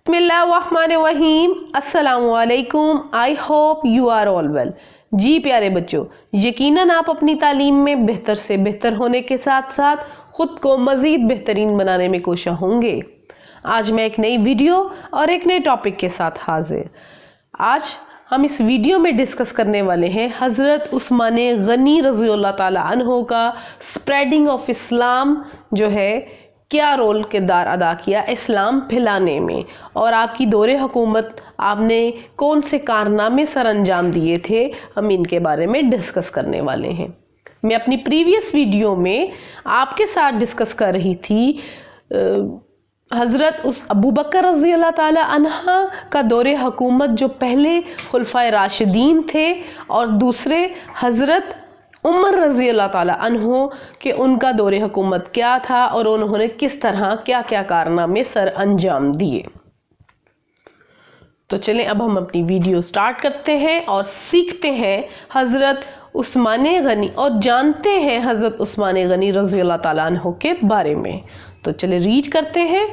बिस्मिल्लाहिर्रहमानिर्रहीम, अस्सलामुअलैकुम। I hope you are all well. जी प्यारे बच्चों, यकीनन आप अपनी तालीम में बेहतर से बेहतर होने के साथ साथ ख़ुद को मज़ीद बेहतरीन बनाने में कोशिश होंगे। आज मैं एक नई वीडियो और एक नए टॉपिक के साथ हाजिर। आज हम इस वीडियो में डिस्कस करने वाले हैं हज़रत उस्मान गनी रज़ियल्लाहु ताला अन्हो का स्प्रेडिंग ऑफ इस्लाम जो है क्या रोल किरदार अदा किया इस्लाम फैलाने में, और आपकी दौरे हुकूमत आपने कौन से कारनामे सर अंजाम दिए थे, हम इनके बारे में डिस्कस करने वाले हैं। मैं अपनी प्रीवियस वीडियो में आपके साथ डिस्कस कर रही थी हज़रत अबू बकर रज़ियल्लाहु ताला अन्हा का दौरे हुकूमत, जो पहले खुलफाए राशिदीन थे, और दूसरे हज़रत उमर रज़ियल्लाहु ताला अन्हो के उनका दौरे हुकूमत क्या था और उन्होंने किस तरह क्या क्या कारनामे सर अंजाम दिए। तो चलें अब हम अपनी वीडियो स्टार्ट करते हैं और सीखते हैं हज़रत उस्मान गनी और जानते हैं हज़रत उस्मान गनी रज़ियल्लाहु ताला अन्हो के बारे में। तो चले रीड करते हैं।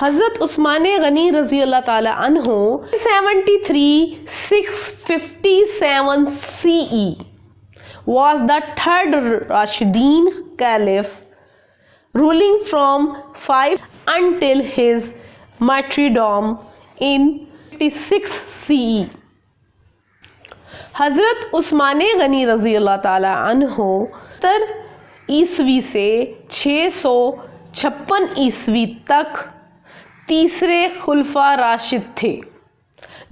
हज़रत उस्मान गनी रज़ियल्लाहु ताला अन्हो 657 CE was the third Rashidin Caliph, ruling from 5 until his martyrdom in 56 CE. हज़रत उस्मान गनी रज़ियल्लाहु ताला अन्हो 70 ईस्वी से 656 ईस्वी तक तीसरे खुलफा राशिद थे,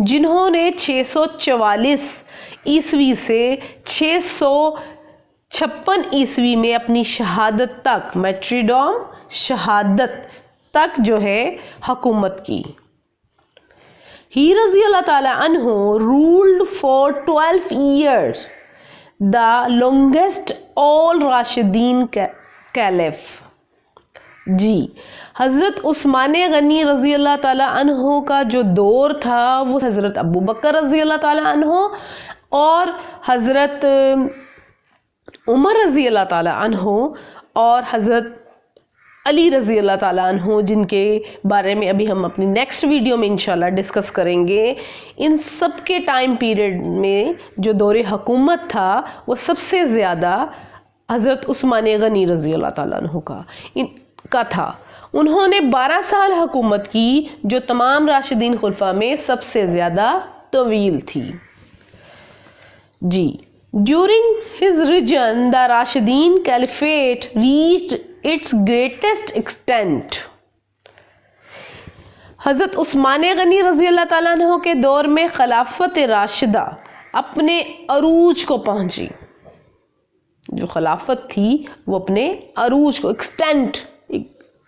जिन्होंने 644 ईस्वी से 656 ईस्वी में अपनी शहादत तक, मैट्रीडॉम शहादत तक जो है हुकूमत की। ही रज़ियल्लाहु ताला अन्हो ruled for 12 years, the longest all Rashidun caliph. जी, हज़रत उस्मान गनी रज़ियल्लाहु ताला अन्हो का जो दौर था वो हज़रत अबू बकर रज़ियल्लाहु ताला अन्हो और हज़रत उमर रज़ियल्लाहु ताला अन्हो और हज़रत अली रज़ियल्लाहु ताला अन्हो, जिनके बारे में अभी हम अपनी नेक्स्ट वीडियो में इंशाल्लाह डिस्कस करेंगे। इन सब के टाइम पीरियड में जो दौरे हुकूमत था वो सबसे ज़्यादा हज़रत उस्मान गनी रज़ियल्लाहु ताला अन्हो का था। उन्होंने 12 साल हुकूमत की, जो तमाम राशिदीन खुलफा में सबसे ज़्यादा तवील थी। जी, during his reign the Rashidun caliphate reached its greatest extent. हज़रत उस्मान गनी रज़ियल्लाहु ताला अन्हो के दौर में खिलाफत राशिदा अपने अरूज को पहुंची। जो खिलाफत थी वो अपने अरूज को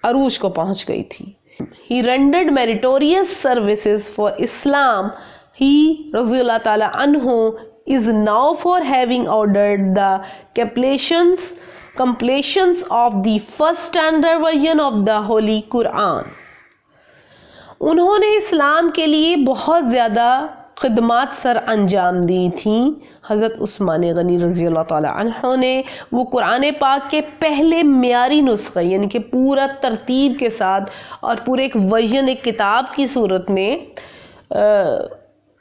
अरूज को पहुंच गई थी। He rendered meritorious services for Islam. He रज़ियल्लाहु ताला अन्हो is now for having ordered the completions of the first standard version of the Holy Quran. उन्होंने इस्लाम के लिए बहुत ज़्यादा खिदमात सर अंजाम दी थी। हज़रत उस्मान गनी रज़ियल्लाहु ताला अन्हो ने वो कुरान पाक के पहले म्यारी नुस्ख़े, यानी कि पूरा तरतीब के साथ और पूरे एक वर्जन, एक किताब की सूरत में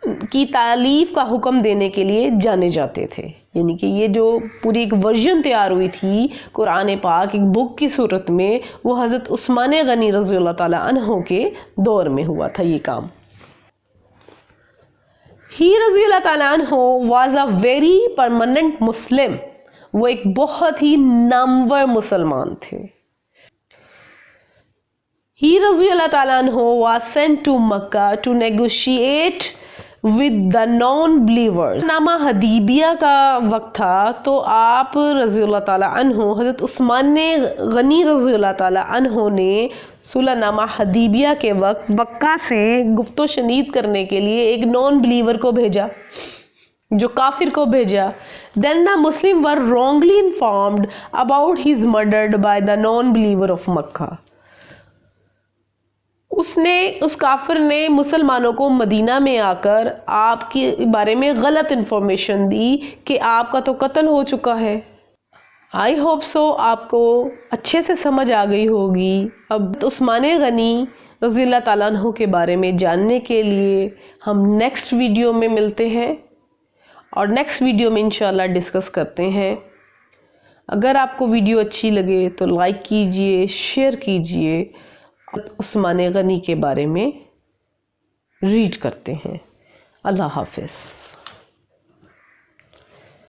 की तालीफ का हुक्म देने के लिए जाने जाते थे। यानी कि ये जो पूरी एक वर्जन तैयार हुई थी कुरान पाक एक बुक की सूरत में, वो हज़रत उस्मान गनी रज़ियल्लाहु ताला अन्हो के दौर में हुआ था ये काम। ही रज़ियल्लाहु ताला अन्हो वाज अ वेरी परमानेंट मुस्लिम। वो एक बहुत ही नामवर मुसलमान थे। ही रज़ियल्लाहु ताला अन्हो was sent to Mecca to negotiate with the non believers. नामा हदीबिया का वक्त था, तो आप रज़ियल्लाहु ताला अन्हो हज़रत उस्मान गनी रज़ियल्लाहु ताला अन्हो ने सुलहनामा हदीबिया के वक्त मक्का से गुफ्तो शनीद करने के लिए एक नॉन बिलीवर को भेजा, जो काफिर को भेजा। Then the Muslim were wrongly informed about his murder by the non believer of Mecca. उस काफिर ने मुसलमानों को मदीना में आकर आपके बारे में गलत इन्फॉर्मेशन दी कि आपका तो कत्ल हो चुका है। आई होप सो आपको अच्छे से समझ आ गई होगी। अब उस्मान गनी رضی اللہ تعالیٰ عنہ کے بارے میں جاننے کے لیے ہم نیکسٹ ویڈیو میں ملتے ہیں اور نیکسٹ ویڈیو میں انشاءاللہ ڈسکس کرتے ہیں۔ اگر آپ کو ویڈیو اچھی لگے تو لائک کیجئے، شیئر کیجئے۔ عثمان غنی کے بارے میں ریڈ کرتے ہیں۔ اللہ حافظ۔